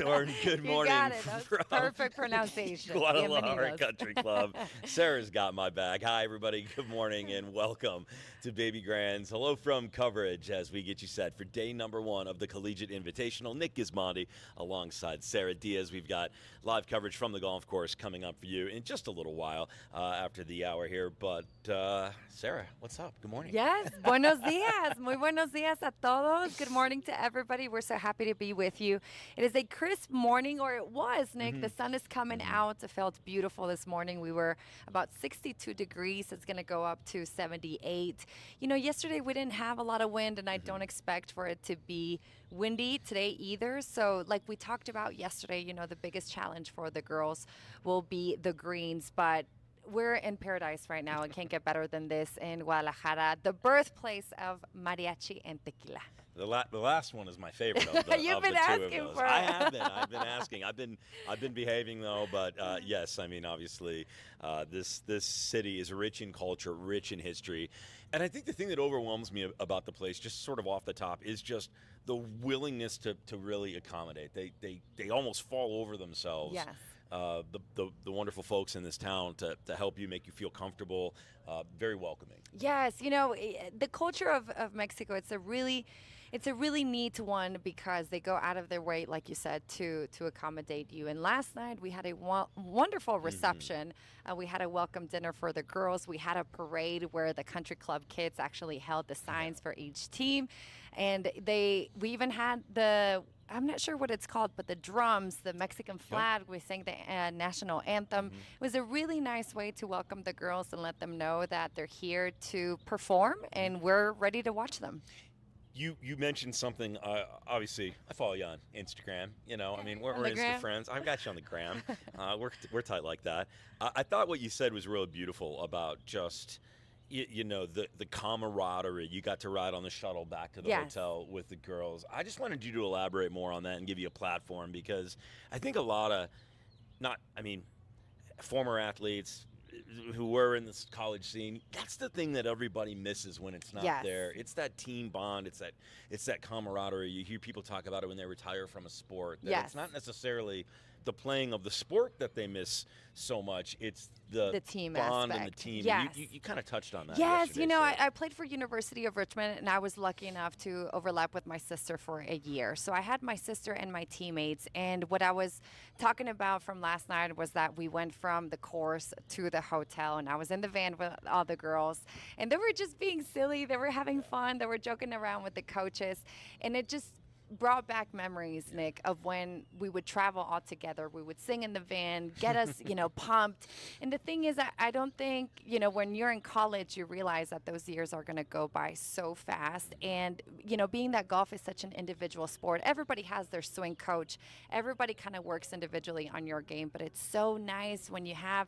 or good morning You got it. That was from perfect pronunciation. Guadalajra Bienvenidos. Country Club. Sarah's got my back. Hi, everybody. Good morning and welcome to Baby Grands. Hello from coverage as we get you set for day number 1 of the Collegiate Invitational. Nick Gismondi alongside Sara Diaz. We've got live coverage from the golf course coming up for you in just a little while after the hour here. But Sarah, what's up? Good morning. Yes, buenos dias. Muy buenos dias a todos. Good morning to everybody. We're so happy to be with you. It is a crisp morning, or it was, Nick. The sun is coming out. It felt beautiful this morning. We were about 62 degrees. It's going to go up to 78. You know, yesterday we didn't have a lot of wind, and I don't expect for it to be windy today either. So like we talked about yesterday, you know, the biggest challenge for the girls will be the greens, but we're in paradise right now. It can't get better than this in Guadalajara, the birthplace of mariachi and tequila. The last one is my favorite of the, You've of been the two of asking those. for I it. have been. I've been asking. I've been behaving though. But yes, I mean obviously, this city is rich in culture, rich in history, and I think the thing that overwhelms me about the place, just sort of off the top, is just the willingness to really accommodate. They almost fall over themselves. Yes. The wonderful folks in this town to help you, make you feel comfortable, very welcoming. Yes, you know, the culture of Mexico, it's a really neat one because they go out of their way, like you said, to accommodate you. And last night we had a wonderful reception. We had a welcome dinner for the girls. We had a parade where the country club kids actually held the signs for each team. And we even had I'm not sure what it's called, but the drums, the Mexican flag, we sang the national anthem. It was a really nice way to welcome the girls and let them know that they're here to perform and we're ready to watch them. You mentioned something. Obviously, I follow you on Instagram. You know, I mean, we're the Insta gram? friends. I've got you on the gram. We're tight like that. I thought what you said was really beautiful about just, you know, the camaraderie. You got to ride on the shuttle back to the hotel with the girls. I just wanted you to elaborate more on that and give you a platform because I think a lot of, former athletes who were in this college scene, that's the thing that everybody misses when it's not there. It's that team bond. It's that camaraderie. You hear people talk about it when they retire from a sport. That It's not necessarily the playing of the sport that they miss so much. It's the team bond aspect. and the team. Yes. You kind of touched on that. Yes, yesterday, you know, Sarah. I played for University of Richmond, and I was lucky enough to overlap with my sister for a year. So I had my sister and my teammates, and what I was talking about from last night was that we went from the course to the hotel, and I was in the van with all the girls, and they were just being silly. They were having fun. They were joking around with the coaches, and it just brought back memories, Nick, of when we would travel all together. We would sing in the van, get us, you know, pumped. And the thing is, I don't think, you know, when you're in college, you realize that those years are going to go by so fast. And, you know, being that golf is such an individual sport, everybody has their swing coach. Everybody kind of works individually on your game. But it's so nice when you have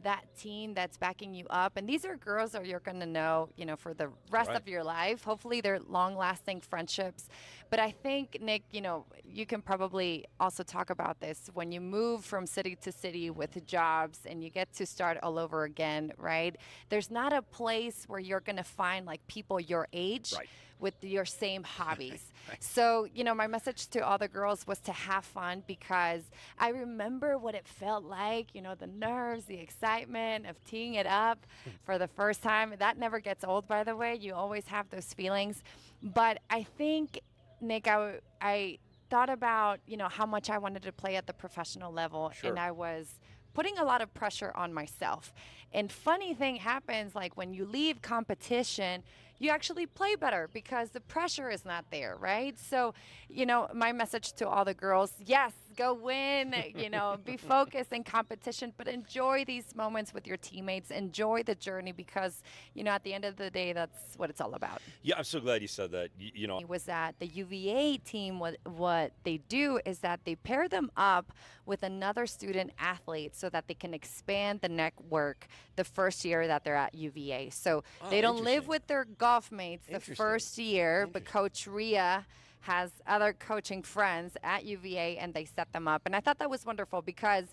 that team that's backing you up. And these are girls that you're going to know, you know, for the rest of your life. Hopefully they're long-lasting friendships. But I think, Nick, you know, you can probably also talk about this. When you move from city to city with jobs and you get to start all over again, right? There's not a place where you're going to find like people your age with your same hobbies. So, you know, my message to all the girls was to have fun because I remember what it felt like, you know, the nerves, the excitement of teeing it up for the first time. That never gets old, by the way. You always have those feelings. But I think, Nick, I thought about, you know, how much I wanted to play at the professional level, and I was putting a lot of pressure on myself. And funny thing happens, like when you leave competition, you actually play better because the pressure is not there, right? So, you know, my message to all the girls, yes, go win, you know, be focused in competition, but enjoy these moments with your teammates, enjoy the journey because, you know, at the end of the day, that's what it's all about. Yeah, I'm so glad you said that. You know, It was that the UVA team, what they do is that they pair them up with another student athlete so that they can expand the network the first year that they're at UVA. So they don't live with their golf mates the first year, but Coach Ria has other coaching friends at UVA and they set them up. And I thought that was wonderful because,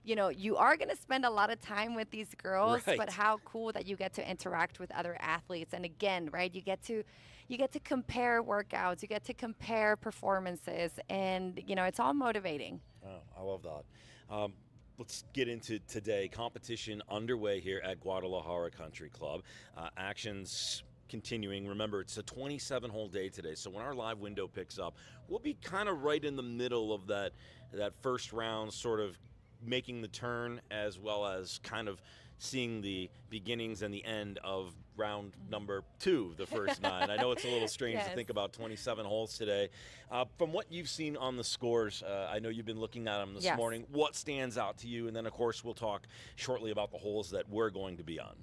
you know, you are going to spend a lot of time with these girls, but how cool that you get to interact with other athletes. And again, right, you get to you get to compare workouts, you get to compare performances, and it's all motivating. Oh, I love that. Let's get into today. Competition underway here at Guadalajara Country Club. Actions continuing. Remember, it's a 27-hole day today, so when our live window picks up, we'll be kind of right in the middle of that first round, sort of making the turn, as well as kind of seeing the beginnings and the end of round number 2, the first 9. I know it's a little strange to think about 27 holes today. From what you've seen on the scores, I know you've been looking at them this morning. What stands out to you? And then, of course, we'll talk shortly about the holes that we're going to be on.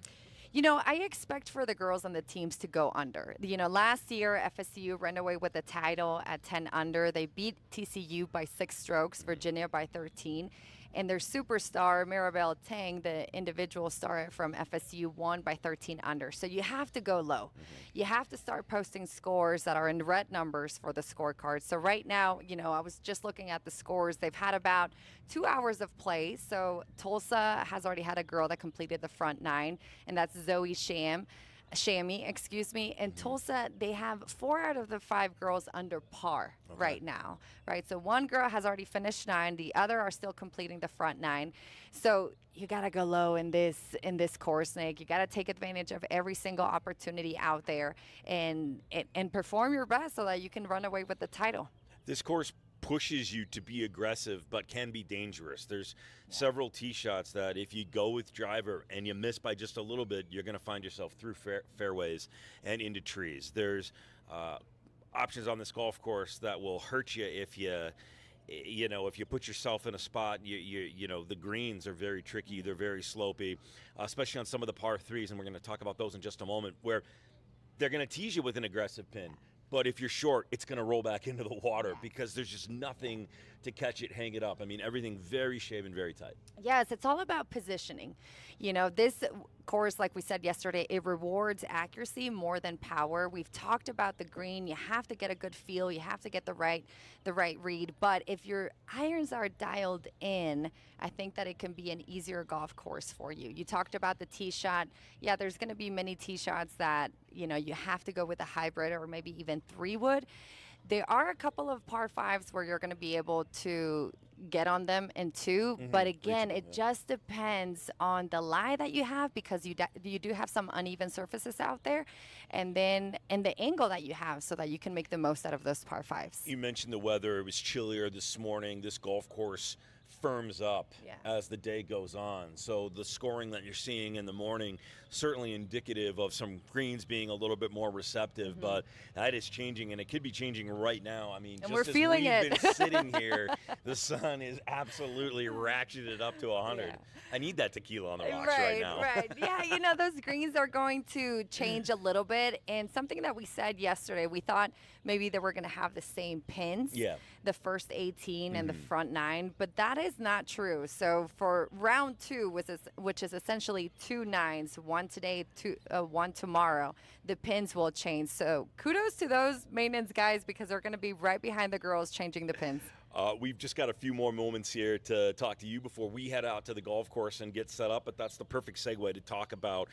I expect for the girls on the teams to go under. Last year, FSU ran away with the title at 10 under. They beat TCU by 6 strokes, Virginia by 13. And their superstar, Maribel Tang, the individual star from FSU, won by 13 under. So you have to go low. You have to start posting scores that are in red numbers for the scorecard. So right now, I was just looking at the scores. They've had about 2 hours of play. So Tulsa has already had a girl that completed the front 9, and that's Zoe Shammy, and Tulsa, they have 4 out of the 5 girls under par right now, right? So one girl has already finished 9, the other are still completing the front 9. So you got to go low in this course, Nick. You got to take advantage of every single opportunity out there and perform your best so that you can run away with the title. This course pushes you to be aggressive but can be dangerous. There's several tee shots that if you go with driver and you miss by just a little bit, you're going to find yourself through fairways and into trees. There's options on this golf course that will hurt you if you put yourself in a spot. The greens are very tricky. They're very slopey, especially on some of the par 3s, and we're going to talk about those in just a moment, where they're going to tease you with an aggressive pin. But if you're short, it's going to roll back into the water because there's just nothing to catch it, hang it up. I mean, everything very shaven, very tight. Yes, it's all about positioning. This course, like we said yesterday, it rewards accuracy more than power. We've talked about the green. You have to get a good feel. You have to get the right read. But if your irons are dialed in, I think that it can be an easier golf course for you. You talked about the tee shot. Yeah, there's going to be many tee shots that, you have to go with a hybrid or maybe even 3-wood. There are a couple of par 5s where you're going to be able to get on them in 2, but again, it just depends on the lie that you have, because you do have some uneven surfaces out there, and the angle that you have, so that you can make the most out of those par 5s. You mentioned the weather. It was chillier this morning. This golf course firms up as the day goes on. So the scoring that you're seeing in the morning, certainly indicative of some greens being a little bit more receptive, but that is changing, and it could be changing right now. I mean, and just we're as feeling we've it. been sitting here, the sun is absolutely ratcheted up to 100. Yeah. I need that tequila on the rocks right now. Right. Yeah, those greens are going to change a little bit. And something that we said yesterday, we thought maybe they were going to have the same pins, the first 18 and the front 9, but that is not true. So for round 2, which is essentially 2 9s, one today, one tomorrow, the pins will change. So kudos to those maintenance guys, because they're going to be right behind the girls changing the pins. We've just got a few more moments here to talk to you before we head out to the golf course and get set up, but that's the perfect segue to talk about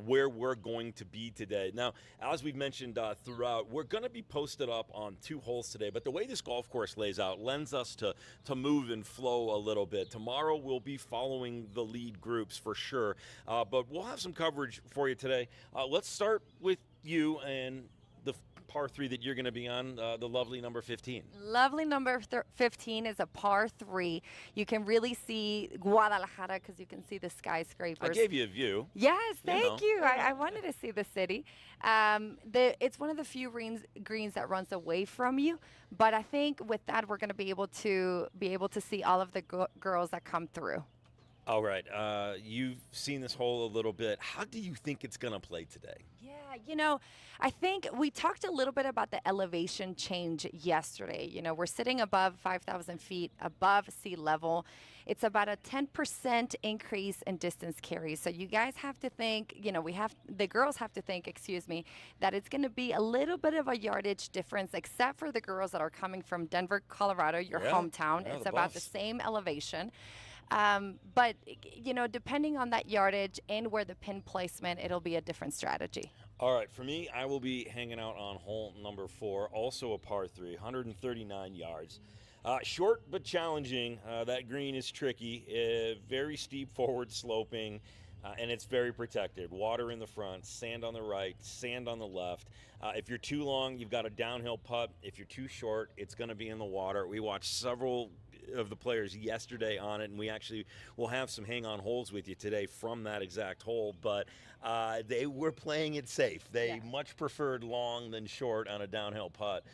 where we're going to be today. Now, as we've mentioned throughout, we're going to be posted up on 2 holes today, but the way this golf course lays out lends us to move and flow a little bit. Tomorrow we'll be following the lead groups for sure, but we'll have some coverage for you today. Let's start with you and the par 3 that you're going to be on, the lovely number 15. Lovely number 15 is a par 3. You can really see Guadalajara because you can see the skyscrapers. I gave you a view. Yes, thank you. I wanted to see the city. It's one of the few greens that runs away from you, but I think with that we're going to be able to see all of the girls that come through. All right. You've seen this hole a little bit. How do you think it's going to play today? Yeah, I think we talked a little bit about the elevation change yesterday. We're sitting above 5,000 feet above sea level. It's about a 10% increase in distance carry. So you guys have to think, the girls have to think, that it's going to be a little bit of a yardage difference, except for the girls that are coming from Denver, Colorado, your hometown. It's about the same elevation. But depending on that yardage and where the pin placement, it'll be a different strategy. All right, for me, I will be hanging out on hole number 4, also a par 3, 139 yards. Short but challenging. That green is tricky, very steep forward sloping, and it's very protected. Water in the front, sand on the right, sand on the left. If you're too long, you've got a downhill putt. If you're too short, it's going to be in the water. We watched several of the players yesterday on it, and we actually will have some hang-on holes with you today from that exact hole. But they were playing it safe. They much preferred long than short on a downhill putt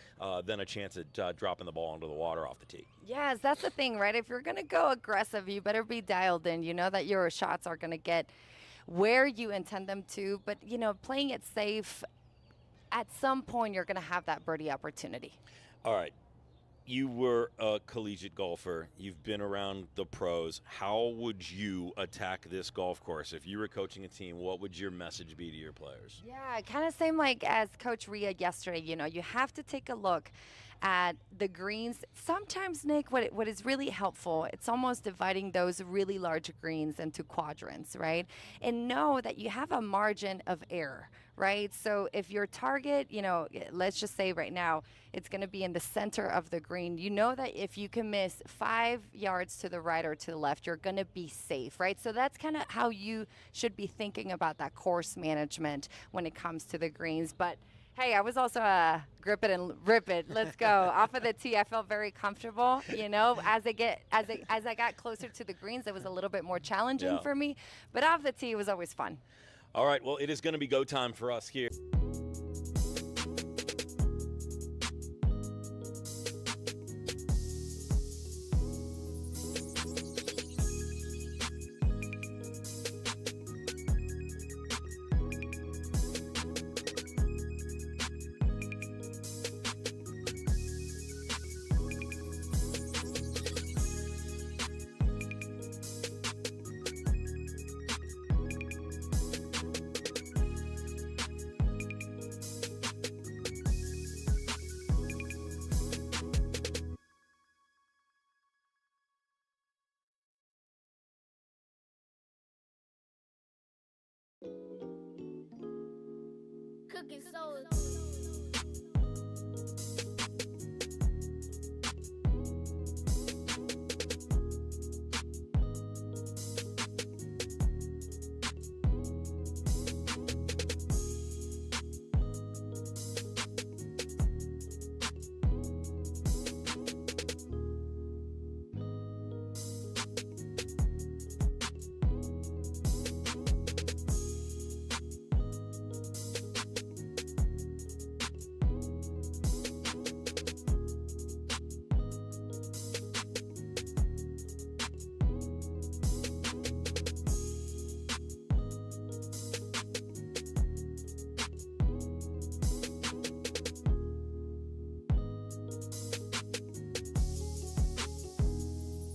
than a chance at dropping the ball into the water off the tee. Yes, that's the thing, right? If you're going to go aggressive, you better be dialed in. You know that your shots are going to get where you intend them to, but playing it safe, at some point you're going to have that birdie opportunity. All right. You were a collegiate golfer. You've been around the pros. How would you attack this golf course? If you were coaching a team, what would your message be to your players? Yeah, kind of same like as Coach Ria yesterday. You have to take a look at the greens. Sometimes, Nick, what is really helpful, it's almost dividing those really large greens into quadrants, right? And know that you have a margin of error, right? So if your target, let's just say right now, it's going to be in the center of the green. You know that if you can miss 5 yards to the right or to the left, you're going to be safe, right? So that's kind of how you should be thinking about that course management when it comes to the greens. But hey, I was also grip it and rip it. Let's go. Off of the tee, I felt very comfortable. As I got closer to the greens, it was a little bit more challenging for me. But off the tee, it was always fun. All right, well, it is going to be go time for us here. Cooking soul.